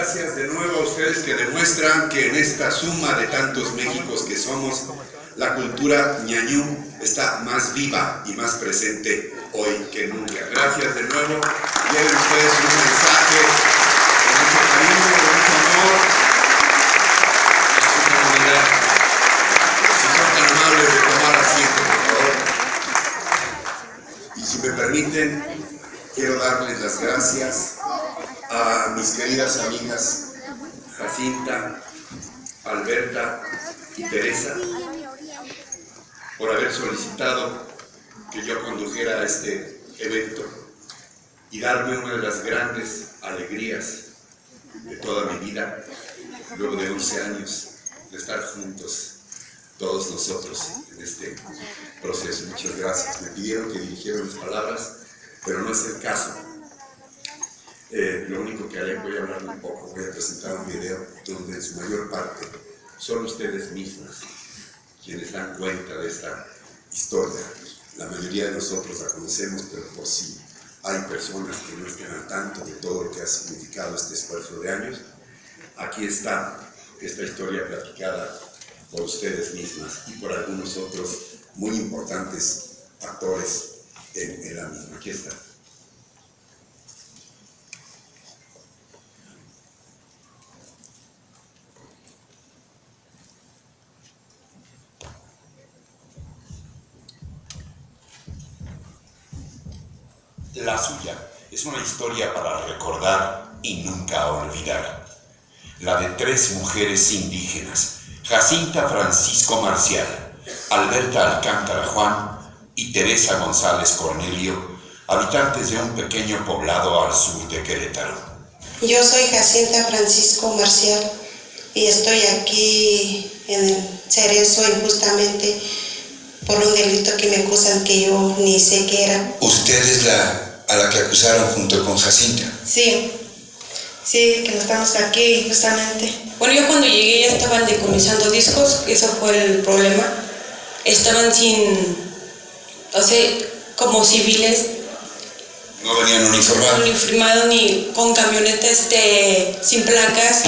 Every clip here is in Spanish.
Gracias de nuevo a ustedes que demuestran que en esta suma de tantos Méxicos que somos, la cultura ñañú está más viva y más presente hoy que nunca. Gracias de nuevo. Lleven ustedes un mensaje con mucho cariño, con mucho amor. Es una unidad. Si son tan amables de tomar asiento, por favor. Y si me permiten, quiero darles las gracias a mis queridas amigas Jacinta, Alberta y Teresa por haber solicitado que yo condujera este evento y darme una de las grandes alegrías de toda mi vida, luego de 11 años de estar juntos todos nosotros en este proceso. Muchas gracias. Me pidieron que dirigiera mis palabras, pero no es el caso. Lo único que haré, voy a hablar un poco, voy a presentar un video donde en su mayor parte son ustedes mismas quienes dan cuenta de esta historia. La mayoría de nosotros la conocemos, pero por si hay personas que no estén al tanto de todo lo que ha significado este esfuerzo de años, aquí está esta historia platicada por ustedes mismas y por algunos otros muy importantes actores en la misma. Aquí está. La suya es una historia para recordar y nunca olvidar. La de 3 mujeres indígenas, Jacinta Francisco Marcial, Alberta Alcántara Juan y Teresa González Cornelio, habitantes de un pequeño poblado al sur de Querétaro. Yo soy Jacinta Francisco Marcial y estoy aquí en el Cerezo injustamente por un delito que me acusan que yo ni sé qué era. ¿Usted es a la que acusaron junto con Jacinta? Sí, que no estamos aquí justamente. Bueno, yo cuando llegué ya estaban decomisando discos, eso fue el problema. Estaban como civiles. ¿No venían uniformados? No uniformados ni con camionetas sin placas.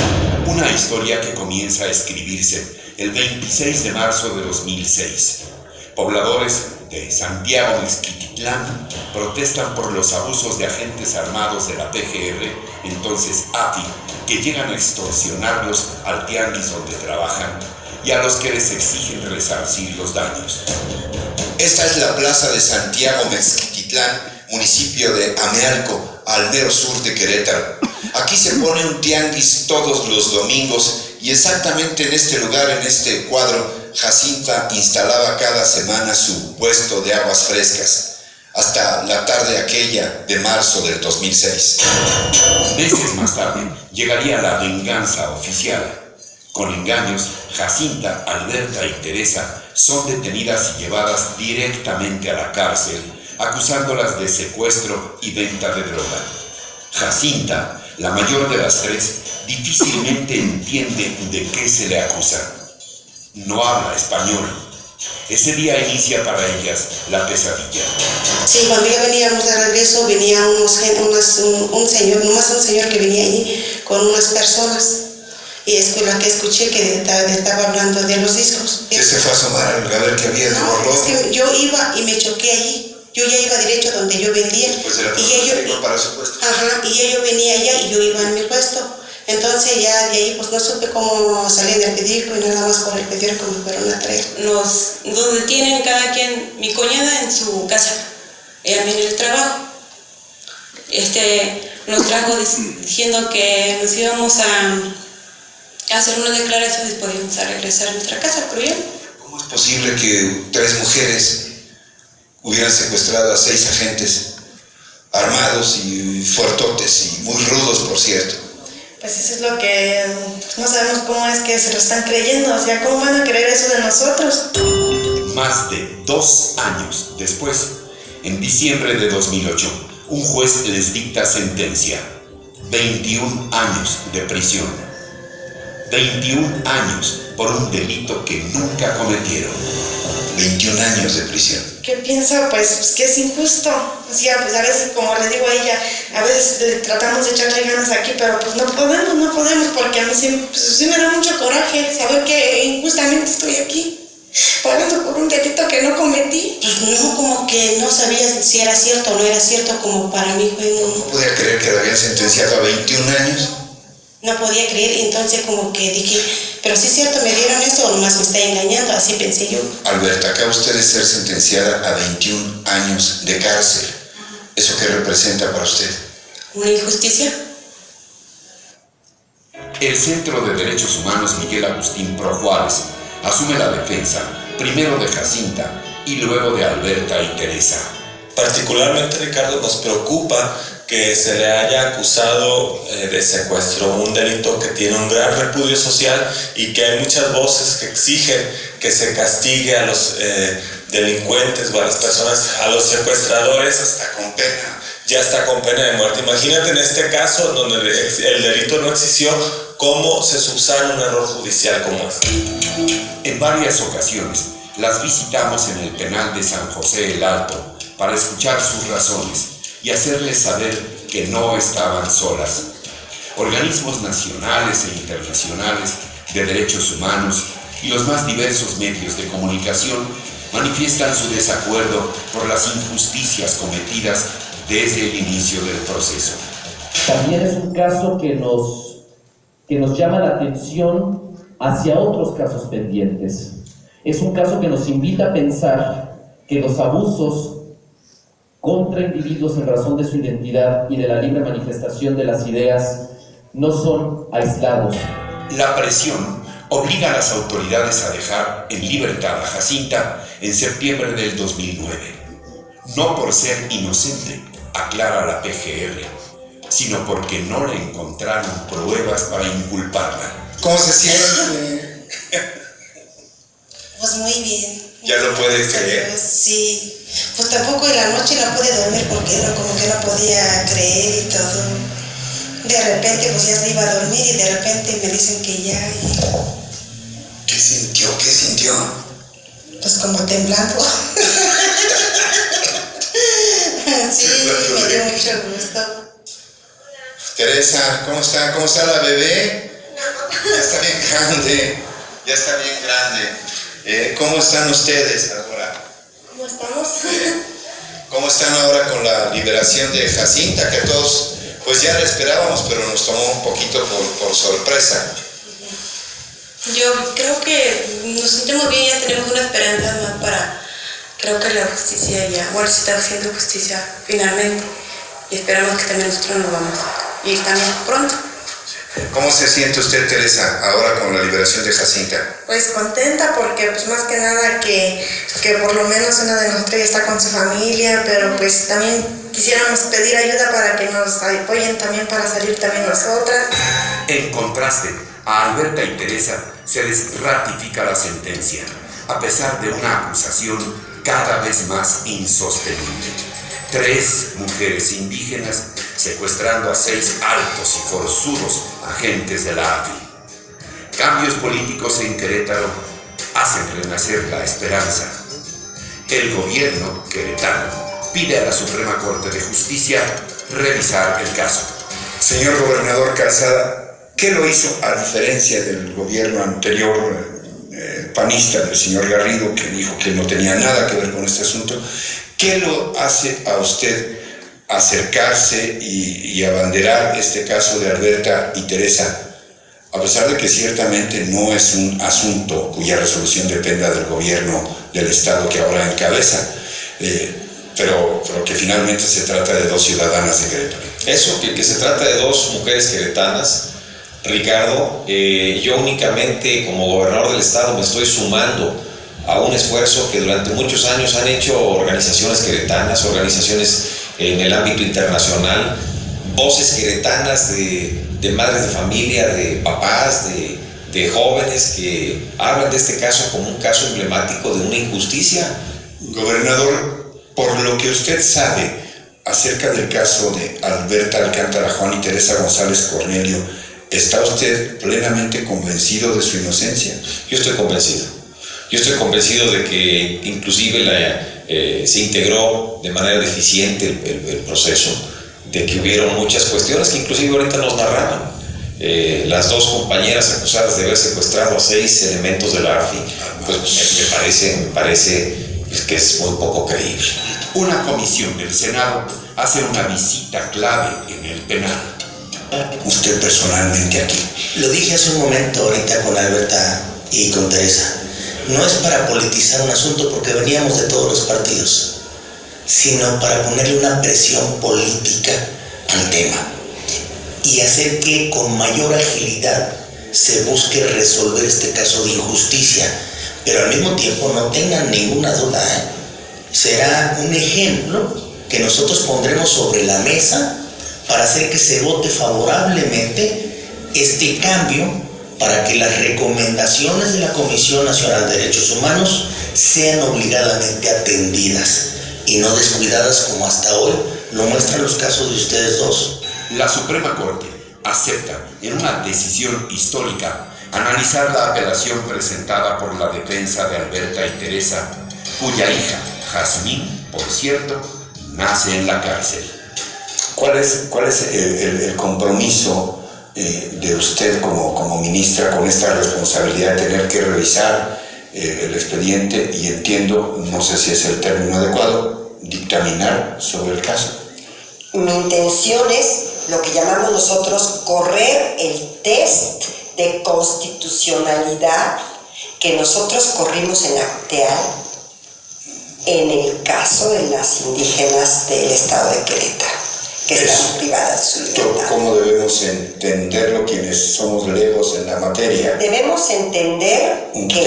Una historia que comienza a escribirse el 26 de marzo de 2006. Pobladores de Santiago Mezquititlán protestan por los abusos de agentes armados de la PGR, entonces AFI, que llegan a extorsionarlos al tianguis donde trabajan y a los que les exigen resarcir los daños. Esta es la plaza de Santiago Mezquititlán, municipio de Amealco, al mero sur de Querétaro. Aquí se pone un tianguis todos los domingos y exactamente en este lugar, en este cuadro, Jacinta instalaba cada semana su puesto de aguas frescas, hasta la tarde aquella de marzo del 2006. Meses más tarde llegaría la venganza oficial. Con engaños, Jacinta, Alberta y Teresa son detenidas y llevadas directamente a la cárcel, acusándolas de secuestro y venta de droga. Jacinta, la mayor de las 3, difícilmente entiende de qué se le acusa. No habla español. Ese día inicia para ellas la pesadilla. Sí, cuando ya veníamos de regreso, venía un señor que venía ahí con unas personas. Y es la que escuché que estaba hablando de los discos. ¿Usted se fue a asomar a ver qué había de No, borrón? es que yo iba y me choqué ahí. Yo ya iba derecho donde yo vendía. Pues era para su puesto. Ajá, y ellos venía allá y yo iba en mi puesto. Entonces ya de ahí pues no supe cómo salir del pedido y nada más por el pedido como fueron a traer. Nos detienen cada quien, mi cuñada en su casa, ella a mí en el trabajo. Nos trajo diciendo que nos íbamos a hacer una declaración y después íbamos a regresar a nuestra casa, pero ya. ¿Cómo es posible que 3 mujeres hubieran secuestrado a 6 agentes armados y fuertotes y muy rudos, por cierto? Pues eso es lo que no sabemos cómo es que se lo están creyendo, o sea, ¿cómo van a creer eso de nosotros? Más de 2 años después, en diciembre de 2008, un juez les dicta sentencia: 21 años de prisión. 21 años por un delito que nunca cometieron. 21 años de prisión. ¿Qué pienso? Pues que es injusto. O sea, pues a veces, como le digo a ella, a veces tratamos de echarle ganas aquí, pero pues no podemos, porque a mí sí me da mucho coraje saber que injustamente estoy aquí, pagando por un delito que no cometí. Pues no, como que no sabía si era cierto o no era cierto, como para mí fue ¿No podía creer que la habían sentenciado a 21 años? no podía creer, y entonces como que dije, pero sí es cierto, me dieron eso o nomás me está engañando, así pensé yo. Alberta, acaba usted de ser sentenciada a 21 años de cárcel. ¿Eso qué representa para usted? ¿Una injusticia? El Centro de Derechos Humanos Miguel Agustín Pro Juárez asume la defensa, primero de Jacinta y luego de Alberta y Teresa. Particularmente, Ricardo, nos preocupa que se le haya acusado de secuestro, un delito que tiene un gran repudio social y que hay muchas voces que exigen que se castigue a los delincuentes o a las personas, a los secuestradores. Hasta con pena. Ya está con pena de muerte. Imagínate en este caso donde el delito no existió, cómo se subsana un error judicial como este. En varias ocasiones las visitamos en el penal de San José el Alto para escuchar sus razones y hacerles saber que no estaban solas. Organismos nacionales e internacionales de derechos humanos y los más diversos medios de comunicación manifiestan su desacuerdo por las injusticias cometidas desde el inicio del proceso. También es un caso que nos llama la atención hacia otros casos pendientes. Es un caso que nos invita a pensar que los abusos contra individuos en razón de su identidad y de la libre manifestación de las ideas no son aislados. La presión obliga a las autoridades a dejar en libertad a Jacinta en septiembre del 2009. No por ser inocente, aclara la PGR, sino porque no le encontraron pruebas para inculparla. ¿Cómo se siente? Pues muy bien. ¿Ya lo puede creer? Pues sí. Pues tampoco en la noche no pude dormir porque como que no podía creer y todo. De repente pues ya se iba a dormir y de repente me dicen que ya. ¿Qué sintió? ¿Qué sintió? Pues como temblando. Sí, me dio mucho gusto. Teresa, ¿cómo está? ¿Cómo está la bebé? Ya está bien grande. Ya está bien grande. ¿Cómo están ustedes ahora? ¿Cómo estamos? ¿Cómo están ahora con la liberación de Jacinta? Que todos, pues ya la esperábamos, pero nos tomó un poquito por sorpresa. Yo creo que nos sentimos bien, ya tenemos una esperanza más para, creo que la justicia ya, bueno, se está haciendo justicia finalmente y esperamos que también nosotros nos vamos a ir también pronto. ¿Cómo se siente usted, Teresa, ahora con la liberación de Jacinta? Pues contenta porque pues más que nada que por lo menos una de nosotros ya está con su familia, pero pues también quisiéramos pedir ayuda para que nos apoyen también para salir también nosotras. En contraste, a Alberta y Teresa se les ratifica la sentencia, a pesar de una acusación cada vez más insostenible. 3 mujeres indígenas secuestrando a 6 altos y forzudos agentes de la AFI. Cambios políticos en Querétaro hacen renacer la esperanza. El gobierno queretano pide a la Suprema Corte de Justicia revisar el caso. Señor gobernador Calzada, ¿qué lo hizo a diferencia del gobierno anterior panista del señor Garrido, que dijo que no tenía nada que ver con este asunto? ¿Qué lo hace a usted acercarse y abanderar este caso de Alberta y Teresa, a pesar de que ciertamente no es un asunto cuya resolución dependa del gobierno del estado que ahora encabeza, pero que finalmente se trata de 2 ciudadanas de Querétaro? Eso, que se trata de 2 mujeres queretanas, Ricardo. Yo únicamente como gobernador del estado me estoy sumando a un esfuerzo que durante muchos años han hecho organizaciones queretanas, organizaciones en el ámbito internacional, voces queretanas de madres de familia, de papás, de jóvenes que hablan de este caso como un caso emblemático de una injusticia. Gobernador, por lo que usted sabe acerca del caso de Alberta Alcántara Juan y Teresa González Cornelio, ¿está usted plenamente convencido de su inocencia? Yo estoy convencido de que inclusive se integró de manera deficiente el proceso, de que hubieron muchas cuestiones que inclusive ahorita nos narraban. Las dos compañeras acusadas de haber secuestrado a 6 elementos de la AFI, pues me parece pues, que es muy poco creíble. Una comisión del Senado hace una visita clave en el penal. Usted personalmente aquí. Lo dije hace un momento ahorita con Alberta y con Teresa. No es para politizar un asunto porque veníamos de todos los partidos, sino para ponerle una presión política al tema y hacer que con mayor agilidad se busque resolver este caso de injusticia. Pero al mismo tiempo no tengan ninguna duda, será un ejemplo que nosotros pondremos sobre la mesa para hacer que se vote favorablemente este cambio, para que las recomendaciones de la Comisión Nacional de Derechos Humanos sean obligadamente atendidas y no descuidadas como hasta hoy lo muestran los casos de ustedes dos. La Suprema Corte acepta en una decisión histórica analizar la apelación presentada por la defensa de Alberta y Teresa, cuya hija, Jazmín, por cierto, nace en la cárcel. ¿Cuál es el compromiso de usted como ministra con esta responsabilidad de tener que revisar el expediente y entiendo, no sé si es el término adecuado, dictaminar sobre el caso? Mi intención es lo que llamamos nosotros correr el test de constitucionalidad que nosotros corrimos en Acteal en el caso de las indígenas del estado de Querétaro, que están privadas de su libertad. ¿Cómo debemos entenderlo quienes somos legos en la materia? Debemos entender un que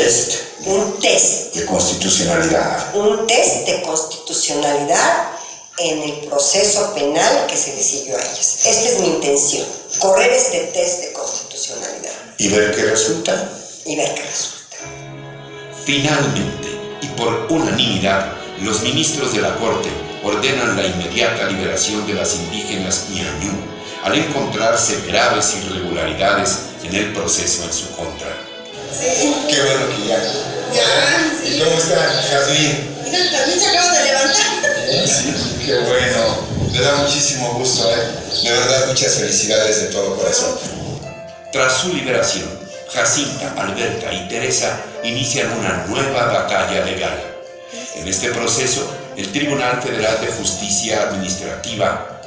test de constitucionalidad. Un test de constitucionalidad en el proceso penal que se les siguió a ellas. Esta es mi intención, correr este test de constitucionalidad. ¿Y ver qué resulta? Finalmente, y por unanimidad, los ministros de la Corte ordenan la inmediata liberación de las indígenas ñañú al encontrarse graves irregularidades en el proceso en su contra. Sí. Qué bueno que ya. Sí. ¿Y cómo está, Jazmín? Mira, también se acaba de levantar. Sí, qué bueno. Me da muchísimo gusto, De verdad, muchas felicidades de todo corazón. Tras su liberación, Jacinta, Alberta y Teresa inician una nueva batalla legal. En este proceso, el Tribunal Federal de Justicia Administrativa,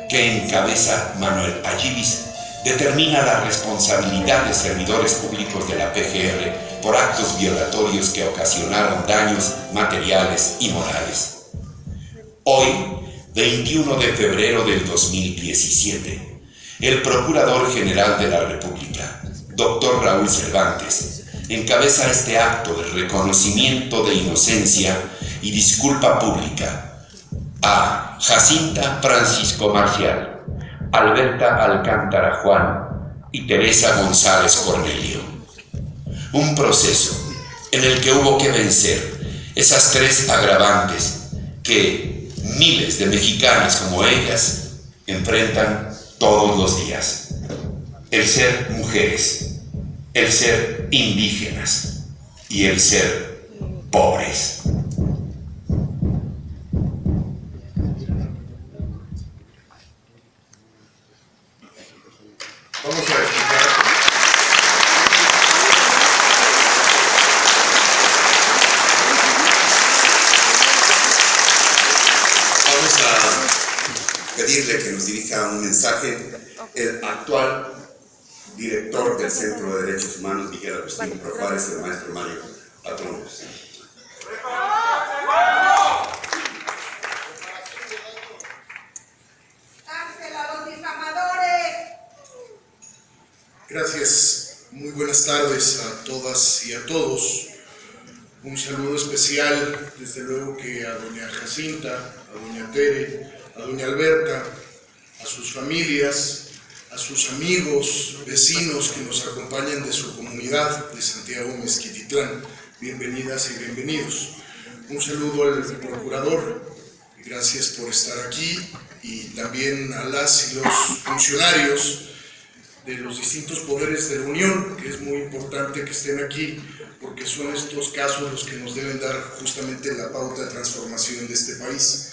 que encabeza Manuel Ayibis, determina la responsabilidad de servidores públicos de la PGR por actos violatorios que ocasionaron daños materiales y morales. Hoy, 21 de febrero del 2017, el Procurador General de la República, Dr. Raúl Cervantes, encabeza este acto de reconocimiento de inocencia y disculpa pública a Jacinta Francisco Marcial, Alberta Alcántara Juan y Teresa González Cornelio. Un proceso en el que hubo que vencer esas 3 agravantes que miles de mexicanas como ellas enfrentan todos los días: el ser mujeres, el ser indígenas y el ser pobres. Vamos a explicar. Vamos a pedirle que nos dirija un mensaje el actual director del Centro de Derechos Humanos, Miguel Agustín Projuárez, el maestro Mario Patrón. Gracias, muy buenas tardes a todas y a todos. Un saludo especial, desde luego que a doña Jacinta, a doña Tere, a doña Alberta, a sus familias, a sus amigos, vecinos que nos acompañan de su comunidad de Santiago Mezquititlán. Bienvenidas y bienvenidos. Un saludo al procurador, gracias por estar aquí, y también a las y los funcionarios de los distintos poderes de la Unión, que es muy importante que estén aquí porque son estos casos los que nos deben dar justamente la pauta de transformación de este país.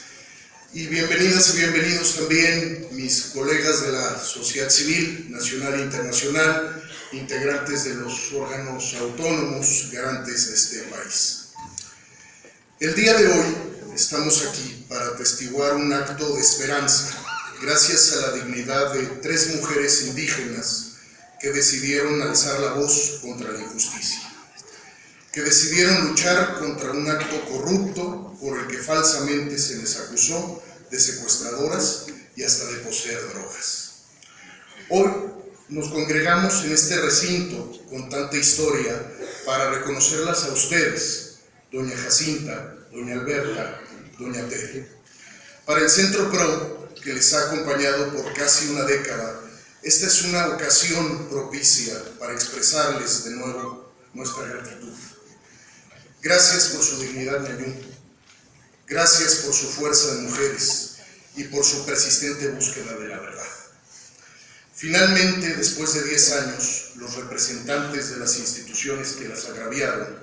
Y bienvenidas y bienvenidos también mis colegas de la sociedad civil, nacional e internacional, integrantes de los órganos autónomos garantes de este país. El día de hoy estamos aquí para atestiguar un acto de esperanza, gracias a la dignidad de 3 mujeres indígenas que decidieron alzar la voz contra la injusticia, que decidieron luchar contra un acto corrupto por el que falsamente se les acusó de secuestradoras y hasta de poseer drogas. Hoy nos congregamos en este recinto con tanta historia para reconocerlas a ustedes, doña Jacinta, doña Alberta, doña Tere. Para el Centro PRO, que les ha acompañado por casi una década, esta es una ocasión propicia para expresarles de nuevo nuestra gratitud. Gracias por su dignidad, Ñañú. Gracias por su fuerza de mujeres y por su persistente búsqueda de la verdad. Finalmente, después de 10 años, los representantes de las instituciones que las agraviaron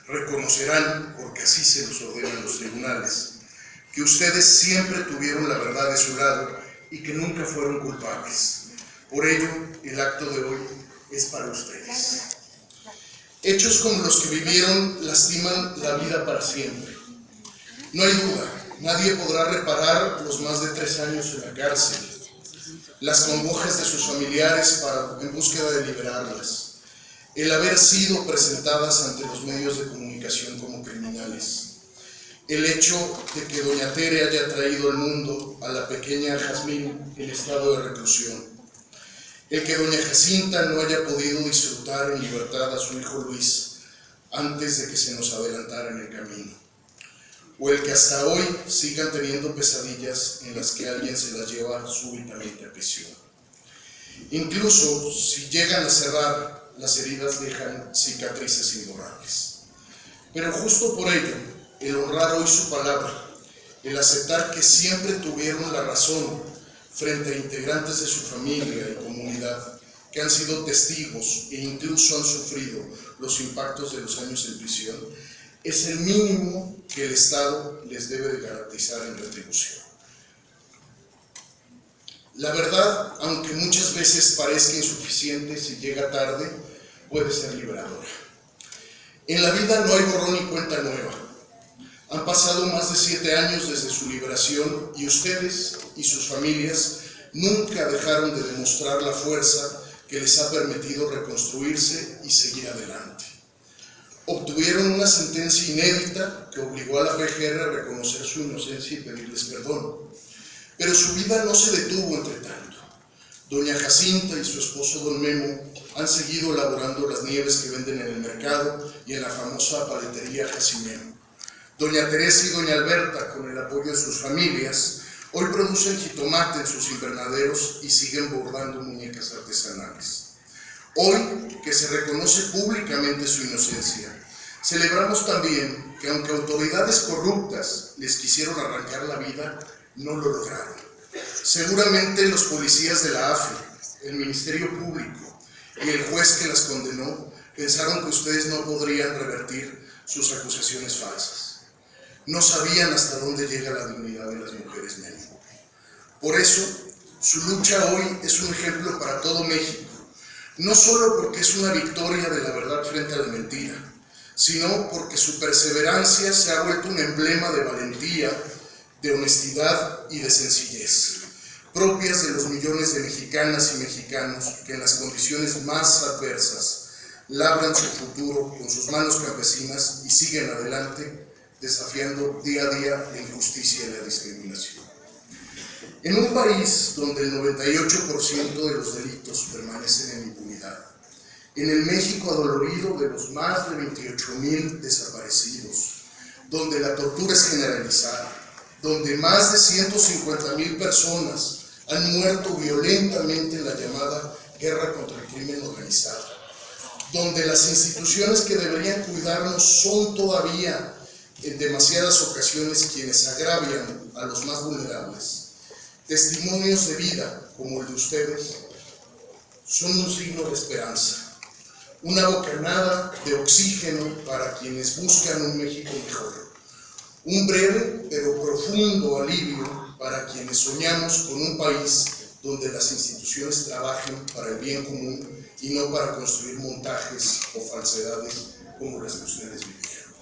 reconocerán, porque así se los ordenan los tribunales, que ustedes siempre tuvieron la verdad de su lado y que nunca fueron culpables. Por ello, el acto de hoy es para ustedes. Hechos como los que vivieron lastiman la vida para siempre. No hay duda, nadie podrá reparar los más de 3 años en la cárcel, las congojas de sus familiares en búsqueda de liberarlas, el haber sido presentadas ante los medios de comunicación como criminales, el hecho de que doña Tere haya traído al mundo a la pequeña Jazmín en estado de reclusión, el que doña Jacinta no haya podido disfrutar en libertad a su hijo Luis antes de que se nos adelantara en el camino, o el que hasta hoy sigan teniendo pesadillas en las que alguien se las lleva súbitamente a prisión. Incluso si llegan a cerrar, las heridas dejan cicatrices imborrables. Pero justo por ello, el honrar hoy su palabra, el aceptar que siempre tuvieron la razón frente a integrantes de su familia y comunidad que han sido testigos e incluso han sufrido los impactos de los años en prisión, es el mínimo que el Estado les debe de garantizar en retribución. La verdad, aunque muchas veces parezca insuficiente si llega tarde, puede ser liberadora. En la vida no hay borrón ni cuenta nueva. Han pasado más de 7 años desde su liberación y ustedes y sus familias nunca dejaron de demostrar la fuerza que les ha permitido reconstruirse y seguir adelante. Obtuvieron una sentencia inédita que obligó a la PGR a reconocer su inocencia y pedirles perdón. Pero su vida no se detuvo entre tanto. Doña Jacinta y su esposo don Memo han seguido elaborando las nieves que venden en el mercado y en la famosa paletería Jacimeno. Doña Teresa y doña Alberta, con el apoyo de sus familias, hoy producen jitomate en sus invernaderos y siguen bordando muñecas artesanales. Hoy, que se reconoce públicamente su inocencia, celebramos también que aunque autoridades corruptas les quisieron arrancar la vida, no lo lograron. Seguramente los policías de la AFE, el Ministerio Público y el juez que las condenó pensaron que ustedes no podrían revertir sus acusaciones falsas. No sabían hasta dónde llega la dignidad de las mujeres negras. Por eso, su lucha hoy es un ejemplo para todo México, no solo porque es una victoria de la verdad frente a la mentira, sino porque su perseverancia se ha vuelto un emblema de valentía, de honestidad y de sencillez, propias de los millones de mexicanas y mexicanos que en las condiciones más adversas labran su futuro con sus manos campesinas y siguen adelante, desafiando día a día la injusticia y la discriminación. En un país donde el 98% de los delitos permanecen en impunidad, en el México adolorido de los más de 28,000 desaparecidos, donde la tortura es generalizada, donde más de 150,000 personas han muerto violentamente en la llamada guerra contra el crimen organizado, donde las instituciones que deberían cuidarnos son todavía en demasiadas ocasiones quienes agravian a los más vulnerables. Testimonios de vida como el de ustedes son un signo de esperanza, una bocanada de oxígeno para quienes buscan un México mejor, un breve pero profundo alivio para quienes soñamos con un país donde las instituciones trabajen para el bien común y no para construir montajes o falsedades como las que ustedes vivieron.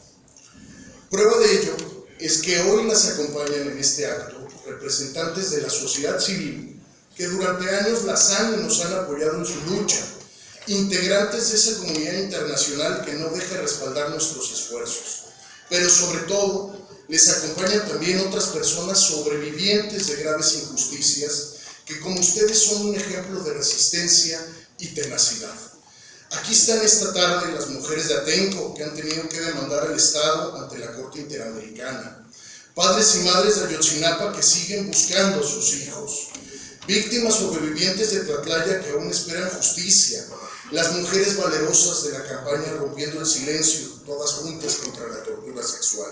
Prueba de ello es que hoy las acompañan en este acto representantes de la sociedad civil que durante años las han y nos han apoyado en su lucha, integrantes de esa comunidad internacional que no deja respaldar nuestros esfuerzos, pero sobre todo les acompañan también otras personas sobrevivientes de graves injusticias que como ustedes son un ejemplo de resistencia y tenacidad. Aquí están esta tarde las mujeres de Atenco que han tenido que demandar al Estado ante la Corte Interamericana, padres y madres de Ayotzinapa que siguen buscando a sus hijos, víctimas sobrevivientes de Tlatlaya que aún esperan justicia, las mujeres valerosas de la campaña Rompiendo el Silencio, todas juntas contra la tortura sexual.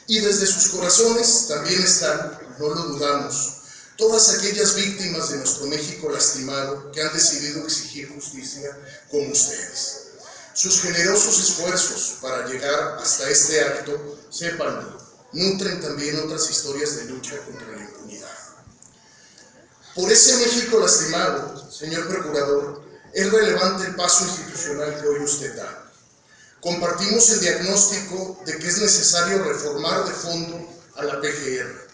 Y desde sus corazones también están, no lo dudamos, todas aquellas víctimas de nuestro México lastimado que han decidido exigir justicia como ustedes. Sus generosos esfuerzos para llegar hasta este acto, sépanlo, nutren también otras historias de lucha contra la impunidad. Por ese México lastimado, señor Procurador, es relevante el paso institucional que hoy usted da. Compartimos el diagnóstico de que es necesario reformar de fondo a la PGR.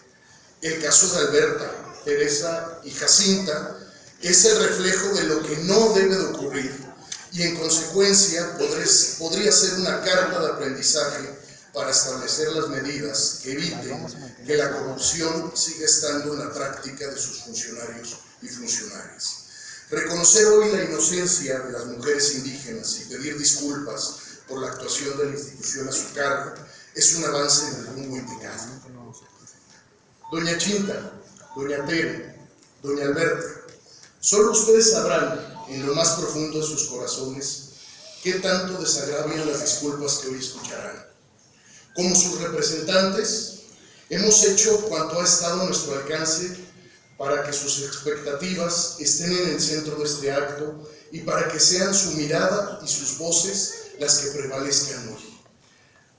El caso de Alberta, Teresa y Jacinta es el reflejo de lo que no debe de ocurrir y en consecuencia podría ser una carta de aprendizaje para establecer las medidas que eviten que la corrupción siga estando en la práctica de sus funcionarios y funcionarias. Reconocer hoy la inocencia de las mujeres indígenas y pedir disculpas por la actuación de la institución a su cargo es un avance en el rumbo indicado. Doña Chinta, Doña Tere, Doña Alberta, solo ustedes sabrán en lo más profundo de sus corazones qué tanto desagravian las disculpas que hoy escucharán. Como sus representantes, hemos hecho cuanto ha estado a nuestro alcance para que sus expectativas estén en el centro de este acto y para que sean su mirada y sus voces las que prevalezcan hoy.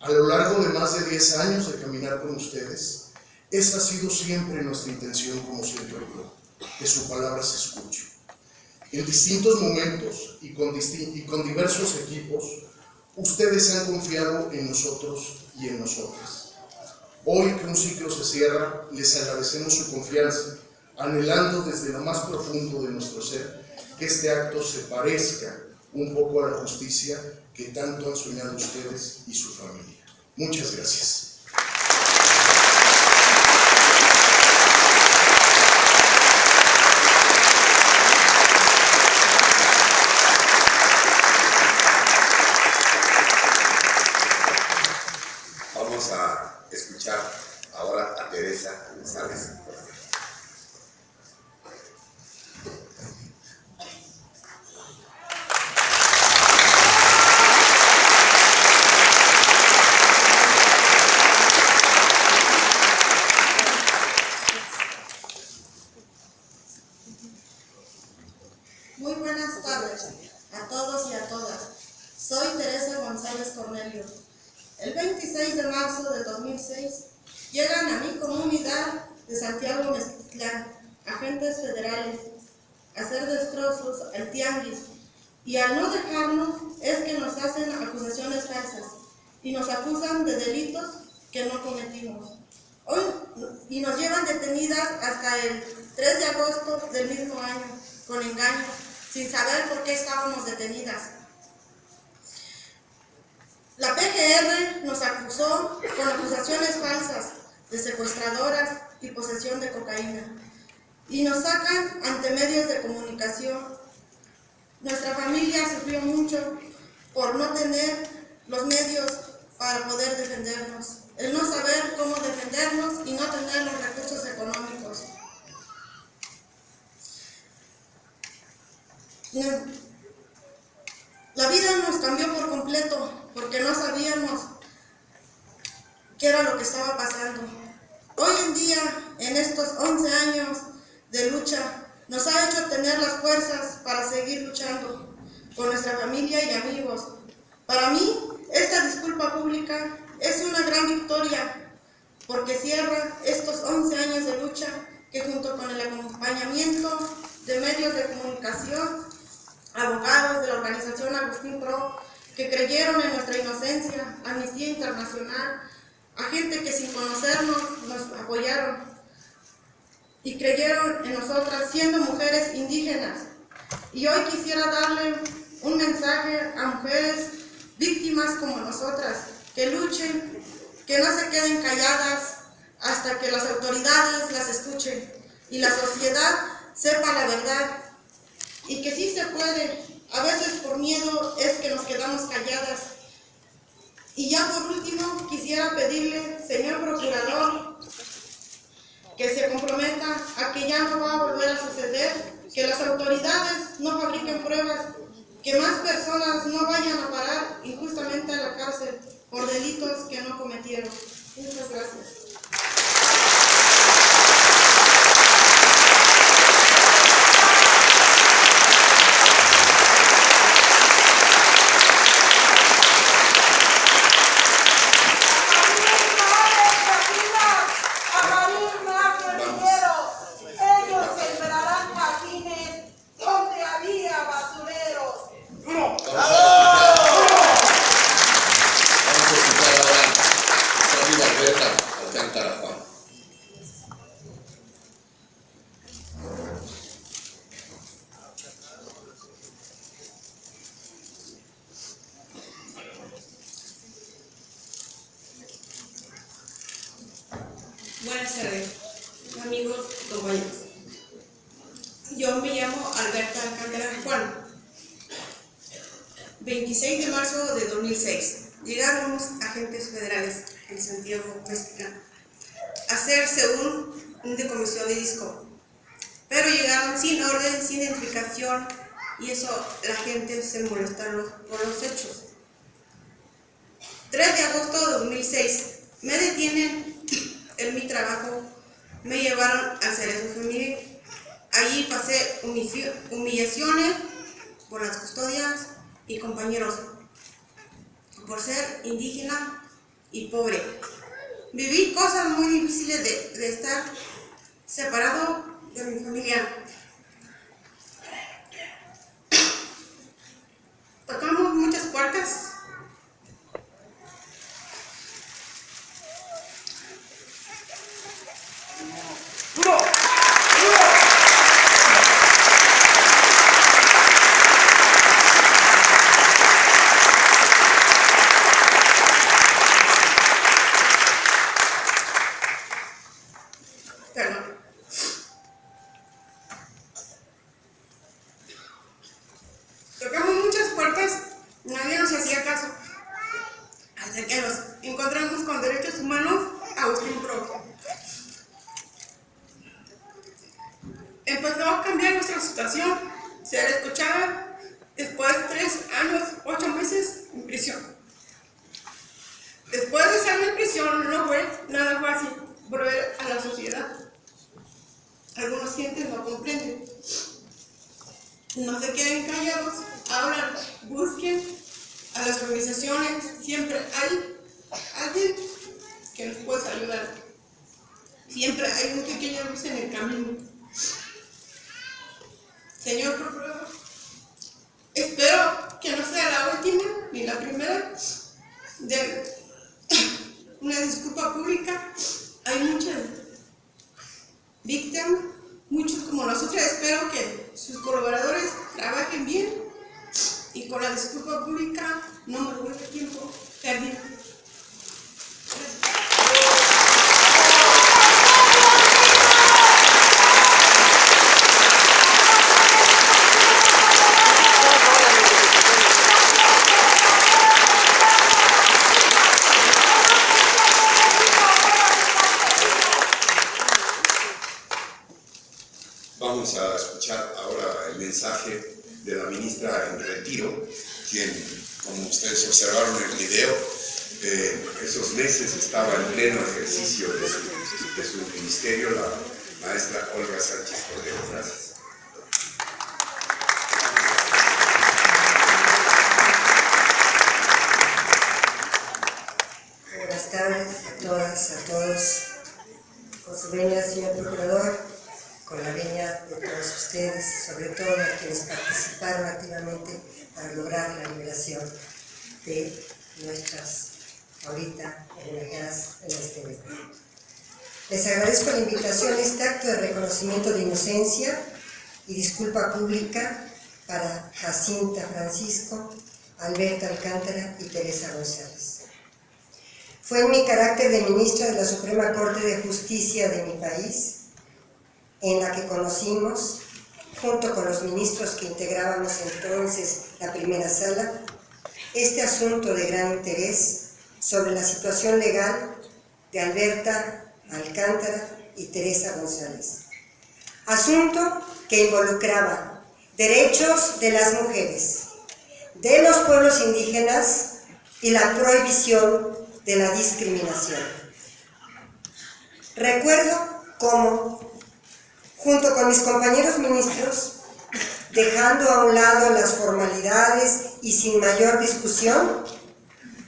A lo largo de más de 10 años de caminar con ustedes, esa ha sido siempre nuestra intención como Centro Pro, que su palabra se escuche. En distintos momentos y con diversos equipos, ustedes han confiado en nosotros y en nosotras. Hoy que un ciclo se cierra, les agradecemos su confianza, anhelando desde lo más profundo de nuestro ser que este acto se parezca un poco a la justicia que tanto han soñado ustedes y su familia. Muchas gracias. Vamos a escuchar ahora a Teresa González. Muy buenas tardes a todos y a todas. Soy Teresa González Cornelio. El 26 de marzo de 2006 llegan a mi comunidad de Santiago Mezquitlán agentes federales a hacer destrozos al tianguis y al no dejarnos es que nos hacen acusaciones falsas y nos acusan de delitos que no cometimos. Hoy y nos llevan detenidas hasta el 3 de agosto del mismo año con engaño, sin saber por qué estábamos detenidas. La PGR nos acusó con acusaciones falsas de secuestradoras y posesión de cocaína y nos sacan ante medios de comunicación. Nuestra familia sufrió mucho por no tener los medios para poder defendernos, el no saber cómo defendernos y no tener los recursos económicos. La vida nos cambió por completo porque no sabíamos qué era lo que estaba pasando. Hoy en día, en estos 11 años de lucha, nos ha hecho tener las fuerzas para seguir luchando, con nuestra familia y amigos. Para mí, esta disculpa pública es una gran victoria porque cierra estos 11 años de lucha que junto con el acompañamiento de medios de comunicación, abogados de la organización Agustín Pro, que creyeron en nuestra inocencia, Amnistía Internacional, a gente que sin conocernos nos apoyaron y creyeron en nosotras siendo mujeres indígenas. Y hoy quisiera darle un mensaje a mujeres víctimas como nosotras, que luchen, que no se queden calladas hasta que las autoridades las escuchen y la sociedad sepa la verdad, y que sí se puede. A veces por miedo es que nos quedamos calladas. Y ya por último quisiera pedirle, señor procurador, que se comprometa a que ya no va a volver a suceder, que las autoridades no fabriquen pruebas, que más personas no vayan a parar injustamente a la cárcel por delitos que no cometieron. Muchas gracias. Buenas tardes, amigos y compañeros. Yo me llamo Alberta Alcántara Juan. 26 de marzo de 2006. Llegaron unos agentes federales en Santiago Mexicano a hacer según un decomisión de disco. Pero llegaron sin orden, sin identificación, y eso la gente se molestaron por los hechos. 3 de agosto de 2006. Me detienen en mi trabajo, me llevaron al Cerezo Femenil. Allí pasé humillaciones por las custodias y compañeros, por ser indígena y pobre. Viví cosas muy difíciles de estar separado de mi familia. Tocamos muchas puertas. Tocamos muchas puertas, nadie nos hacía caso, hasta que nos encontramos con Derechos Humanos, Agustín Pro. Empezó a cambiar nuestra situación, ser escuchada después de 3 años, 8 meses en prisión. Después de salir de prisión no fue nada fácil volver a la sociedad. Algunos gentes no comprenden. No se queden callados, hablan, busquen a las organizaciones, siempre hay alguien que nos pueda ayudar. Siempre hay una pequeña luz en el camino. Señor Procurador, espero que no sea la última ni la primera de una disculpa pública. Hay muchas víctimas, muchos como nosotros. Espero que sus colaboradores trabajen bien y con la disculpa pública no me vuelva tiempo perdido. Vamos a escuchar ahora el mensaje de la ministra en retiro, quien, como ustedes observaron en el video, esos meses estaba en pleno ejercicio de su ministerio, la maestra Olga Sánchez Cordero. Gracias. buenas tardes a todas, a todos, con su venia, señor Procurador, con la venia de todos ustedes, sobre todo a quienes participaron activamente para lograr la liberación de nuestras ahorita homenajeadas en este evento. Les agradezco la invitación a este acto de reconocimiento de inocencia y disculpa pública para Jacinta Francisco, Alberta Alcántara y Teresa González. Fue en mi carácter de ministra de la Suprema Corte de Justicia de mi país, en la que conocimos, junto con los ministros que integrábamos entonces la primera sala, este asunto de gran interés sobre la situación legal de Alberta Alcántara y Teresa González. Asunto que involucraba derechos de las mujeres, de los pueblos indígenas y la prohibición de la discriminación. Recuerdo cómo, junto con mis compañeros ministros, dejando a un lado las formalidades y sin mayor discusión,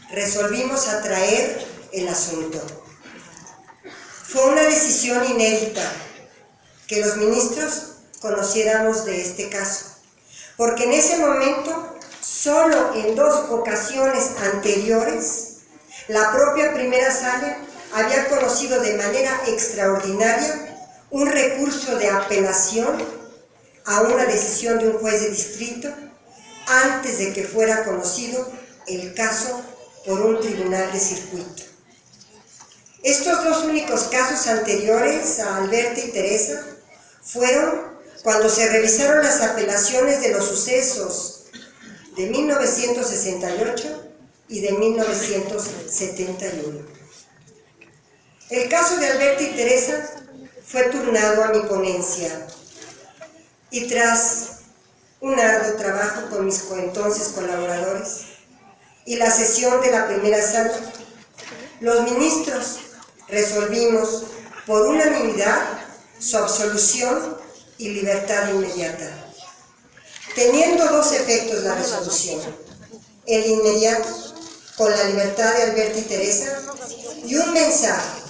resolvimos atraer el asunto. Fue una decisión inédita que los ministros conociéramos de este caso, porque en ese momento, solo en 2 ocasiones anteriores, la propia primera sala había conocido de manera extraordinaria un recurso de apelación a una decisión de un juez de distrito antes de que fuera conocido el caso por un tribunal de circuito. Estos 2 únicos casos anteriores a Alberta y Teresa fueron cuando se revisaron las apelaciones de los sucesos de 1968 y de 1971. El caso de Alberta y Teresa fue turnado a mi ponencia y tras un arduo trabajo con mis entonces colaboradores y la sesión de la primera sala, los ministros resolvimos por unanimidad su absolución y libertad inmediata, teniendo 2 efectos la resolución: el inmediato, con la libertad de Alberta y Teresa, y un mensaje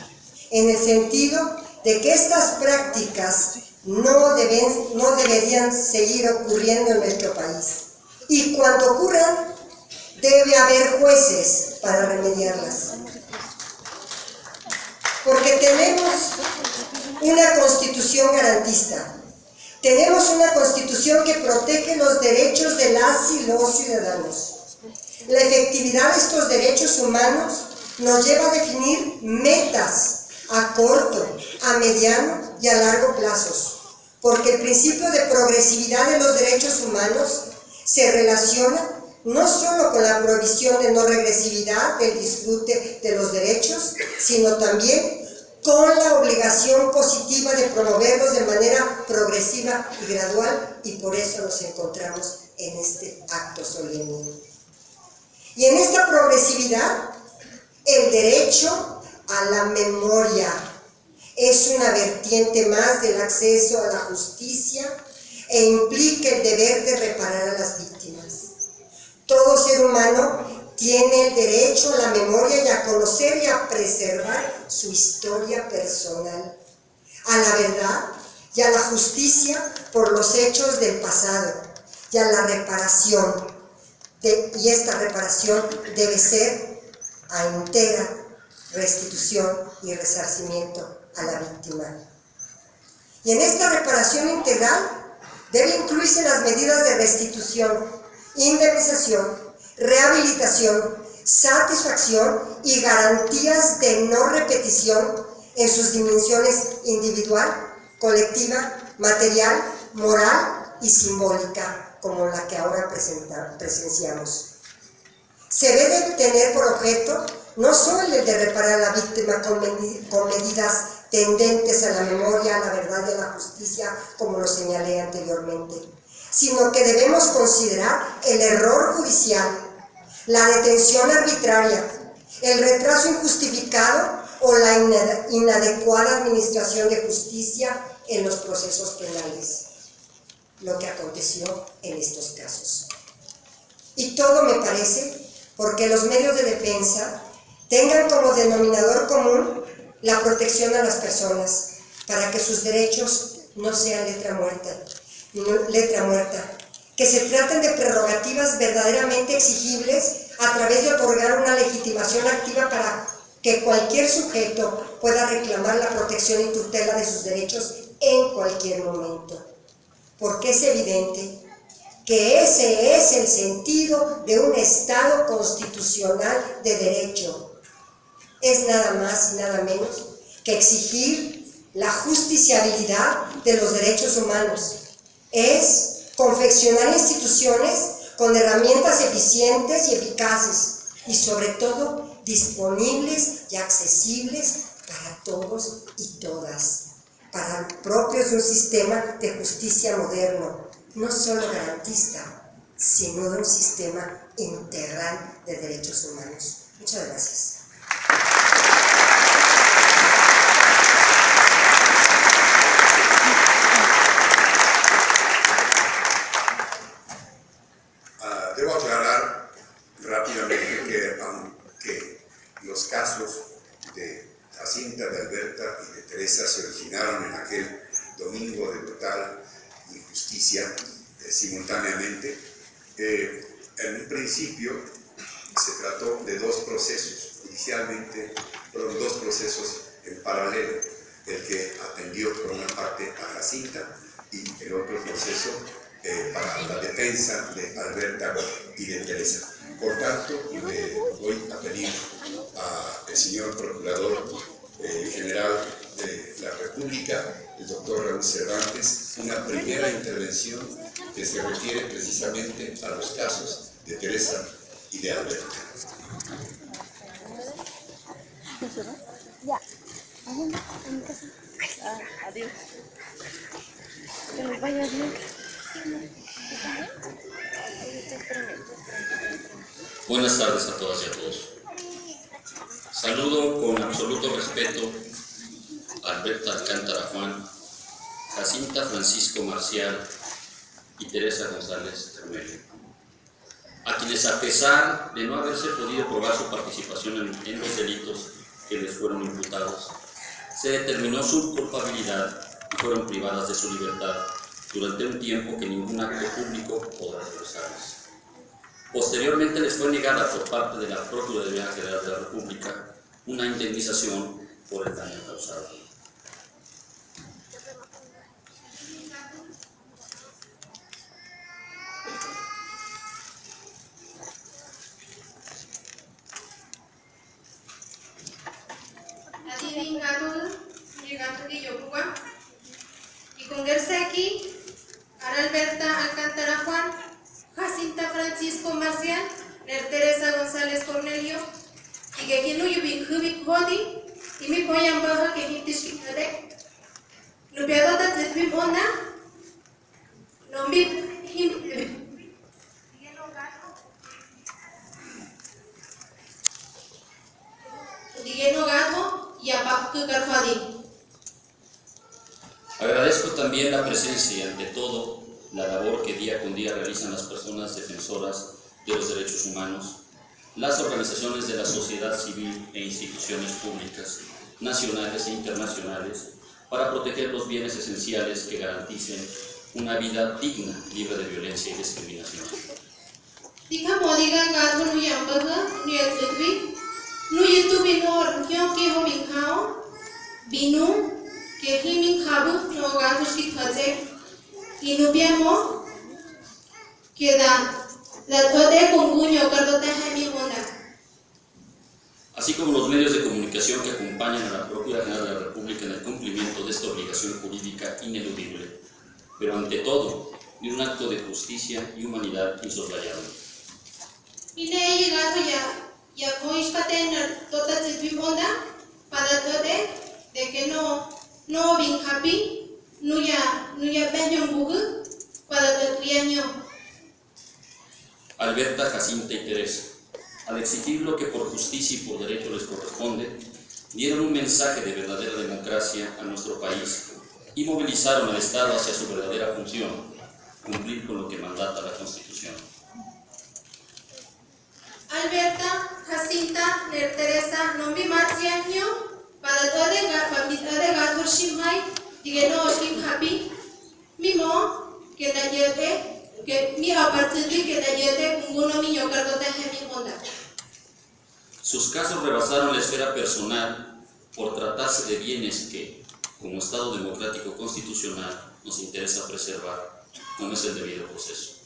en el sentido de que estas prácticas no deberían seguir ocurriendo en nuestro país, y cuando ocurran debe haber jueces para remediarlas, porque tenemos una constitución garantista, tenemos una constitución que protege los derechos de las y los ciudadanos. La efectividad de estos derechos humanos nos lleva a definir metas a corto, a mediano y a largo plazos, porque el principio de progresividad de los derechos humanos se relaciona no solo con la prohibición de no regresividad del disfrute de los derechos, sino también con la obligación positiva de promoverlos de manera progresiva y gradual, y por eso nos encontramos en este acto solemne. Y en esta progresividad, el derecho a la memoria es una vertiente más del acceso a la justicia e implica el deber de reparar a las víctimas. Todo ser humano tiene el derecho a la memoria y a conocer y a preservar su historia personal, a la verdad y a la justicia por los hechos del pasado y a la reparación. Y esta reparación debe ser a entera restitución y resarcimiento a la víctima. Y en esta reparación integral debe incluirse las medidas de restitución, indemnización, rehabilitación, satisfacción y garantías de no repetición en sus dimensiones individual, colectiva, material, moral y simbólica, como la que ahora presenciamos. Se debe tener por objeto no solo el de reparar a la víctima con medidas tendentes a la memoria, a la verdad y a la justicia, como lo señalé anteriormente, sino que debemos considerar el error judicial, la detención arbitraria, el retraso injustificado o la inadecuada administración de justicia en los procesos penales, lo que aconteció en estos casos. Y todo me parece porque los medios de defensa tengan como denominador común la protección a las personas, para que sus derechos no sean letra muerta, que se traten de prerrogativas verdaderamente exigibles a través de otorgar una legitimación activa para que cualquier sujeto pueda reclamar la protección y tutela de sus derechos en cualquier momento. Porque es evidente que ese es el sentido de un Estado constitucional de derecho. Es nada más y nada menos que exigir la justiciabilidad de los derechos humanos. Es confeccionar instituciones con herramientas eficientes y eficaces y sobre todo disponibles y accesibles para todos y todas, para propios de un sistema de justicia moderno, no solo garantista, sino de un sistema integral de derechos humanos. Muchas gracias. Debo aclarar rápidamente que aunque los casos de Jacinta, de Alberta y de Teresa se originaron en aquel domingo de brutal injusticia simultáneamente, en un principio se trató de dos procesos. Inicialmente fueron dos procesos en paralelo, el que atendió por una parte a Jacinta y el otro proceso para la defensa de Alberta y de Teresa. Por tanto, le voy a pedir al señor Procurador General de la República, el doctor Raúl Cervantes, una primera intervención que se refiere precisamente a los casos de Teresa y de Alberta. Ya. Adiós. Que les vaya bien. Buenas tardes a todas y a todos. Saludo con absoluto respeto a Alberta Alcántara Juan, Jacinta Francisco Marcial y Teresa González Carmelo, a quienes, a pesar de no haberse podido probar su participación en los delitos que les fueron imputados, se determinó su culpabilidad y fueron privadas de su libertad durante un tiempo que ningún acto público podrá regresarles. Posteriormente les fue negada por parte de la Procuraduría General de la República una indemnización por el daño causado. Y converse aquí a Alberta Alcántara Juan, Jacinta Francisco Marcial, Teresa González Cornelio, y que quien no yubi kubik hodi, y mi poyam baja que hintish kade, lupiado da tetwim ona, nombi him. Agradezco también la presencia y ante todo la labor que día con día realizan las personas defensoras de los derechos humanos, las organizaciones de la sociedad civil e instituciones públicas, nacionales e internacionales, para proteger los bienes esenciales que garanticen una vida digna, libre de violencia y discriminación. Que himin kabu no gagushki kaze inubiamo que da tode conguño cardote hemi mona. Así como los medios de comunicación que acompañan a la Procuraduría General de la República en el cumplimiento de esta obligación jurídica ineludible, pero ante todo de un acto de justicia y humanidad insoslayable. Ine llegado ya coispate tota tzipimonda para tode de que no bin happy, no ya peño bugu para el trienio. Alberta, Jacinta y Teresa, al exigir lo que por justicia y por derecho les corresponde, dieron un mensaje de verdadera democracia a nuestro país y movilizaron al Estado hacia su verdadera función, cumplir con lo que mandata la Constitución. Alberta, Jacinta Teresa Nombi Marciaño para ode gatur shimai dige no shim happy mimo que da yete que mi apartidi que da yete kunguno mi yokargota hemi onda. Sus casos rebasaron la esfera personal por tratarse de bienes que, como Estado democrático constitucional, nos interesa preservar, como es el debido proceso.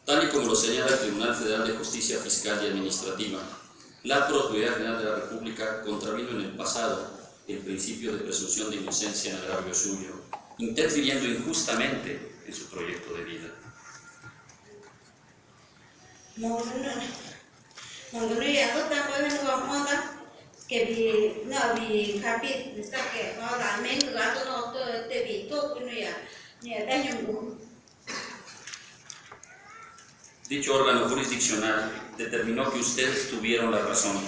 Tal y como lo señala el Tribunal Federal de Justicia Fiscal y Administrativa, la Procuraduría General de la República contravino en el pasado el principio de presunción de inocencia en agravio suyo, interfiriendo injustamente en su proyecto de vida. Dicho órgano jurisdiccional determinó que ustedes tuvieron la razón,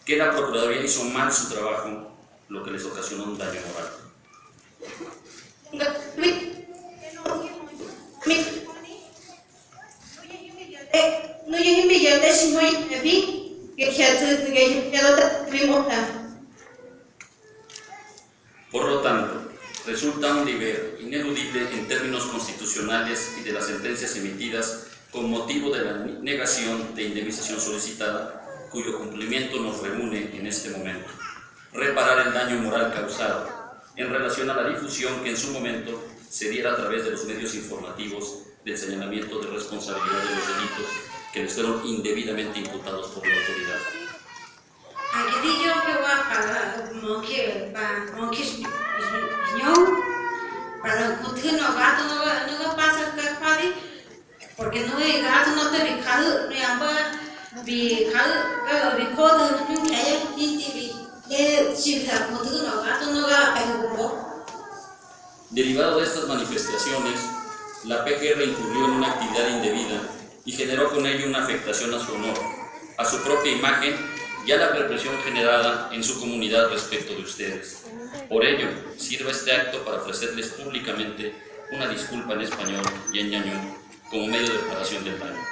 que la Procuraduría hizo mal su trabajo, lo que les ocasionó un daño moral. Por lo tanto, resulta un deber ineludible en términos constitucionales y de las sentencias emitidas con motivo de la negación de indemnización solicitada, cuyo cumplimiento nos reúne en este momento, reparar el daño moral causado en relación a la difusión que en su momento se diera a través de los medios informativos del señalamiento de responsabilidad de los delitos que les fueron indebidamente imputados por la autoridad. Porque no hay gato, no te vi cado, no amba vi cado, vi codo, no hay inti vi chifla, no gato, no gato. Derivado de estas manifestaciones, la PGR incurrió en una actividad indebida y generó con ello una afectación a su honor, a su propia imagen y a la represión generada en su comunidad respecto de ustedes. Por ello, sirva este acto para ofrecerles públicamente una disculpa en español y en ñañú como medio de reparación del daño.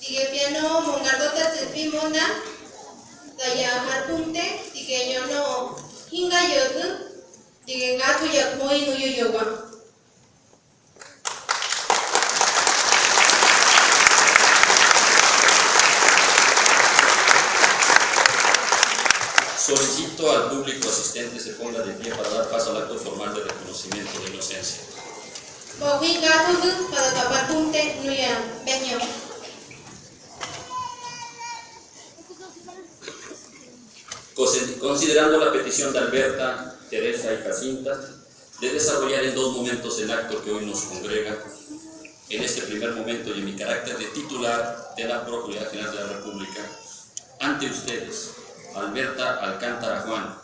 Sigue piano mongardota tepi mona daya harpunte sigue yo no hinga yogu sigue gato yak moi no yoga. Solicito al público asistente se ponga de pie para dar paso al acto formal de reconocimiento de inocencia. Considerando la petición de Alberta, Teresa y Jacinta de desarrollar en 2 momentos el acto que hoy nos congrega, en este primer momento y en mi carácter de titular de la Procuraduría General de la República, ante ustedes, Alberta Alcántara Juan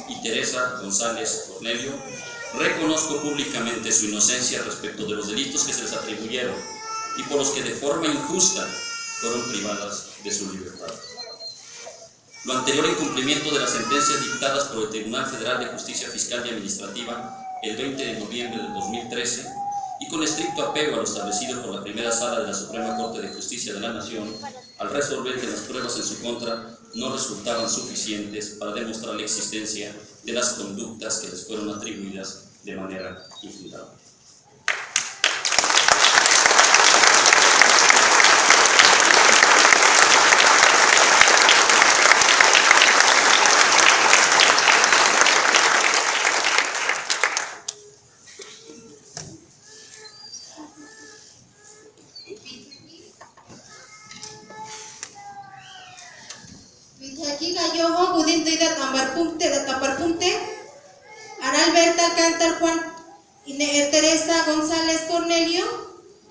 y Teresa González Cornelio, reconozco públicamente su inocencia respecto de los delitos que se les atribuyeron y por los que de forma injusta fueron privadas de su libertad. Lo anterior en cumplimiento de las sentencias dictadas por el Tribunal Federal de Justicia Fiscal y Administrativa el 20 de noviembre del 2013 y con estricto apego a lo establecido por la primera sala de la Suprema Corte de Justicia de la Nación, al resolver que las pruebas en su contra no resultaban suficientes para demostrar la existencia de las conductas que les fueron atribuidas de manera infundada. Ana Alberta Alcántara Juan ine Teresa González Cornelio,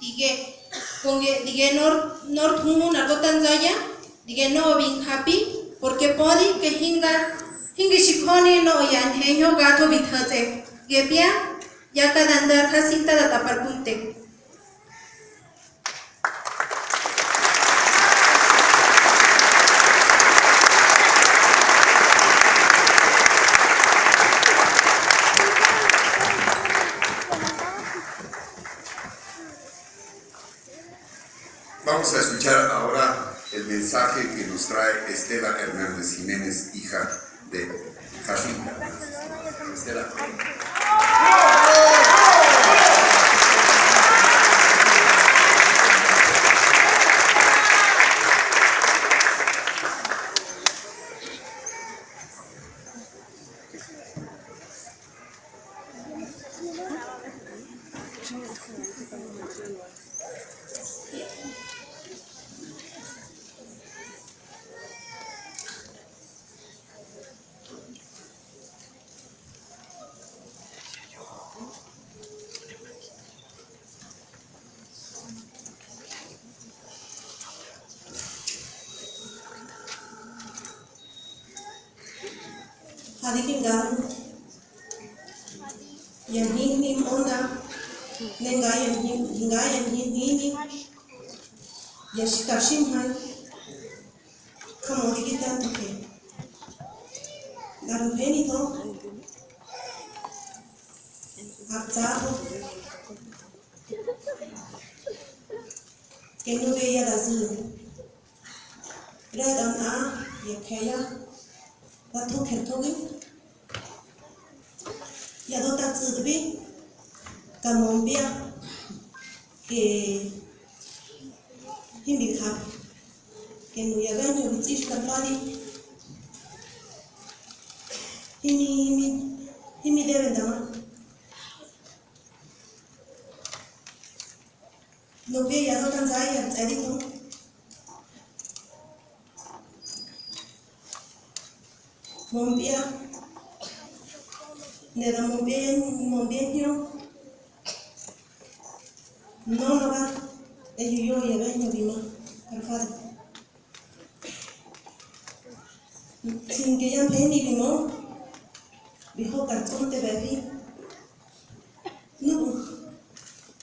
dige North Humu Nagotanzaya, dige no being happy, porque podi que hingishikoni no yan henyo gato bithaze, gepia, yaka dandar Jacinta da taparpunte. Vamos a escuchar ahora el mensaje que nos trae Estela Hernández Jiménez, hija de Jacinta. Estela. Hadikingan yang hini onda nenga yang hini ya shikashimhan kamo dikitan toke darum peni to abzaro kenube ya dazu redan a ya kaya Batu kertogi, ya dota tsudbi, kamombia, que himbi kap, que no yaganyo bitish karfali, himi deben dama. No ve ya dota zaya edito. Mombia, neda mombia no va, yo ya vengo vima, perfecto. Sin que ya penny vimo, dijo cartón de bebé.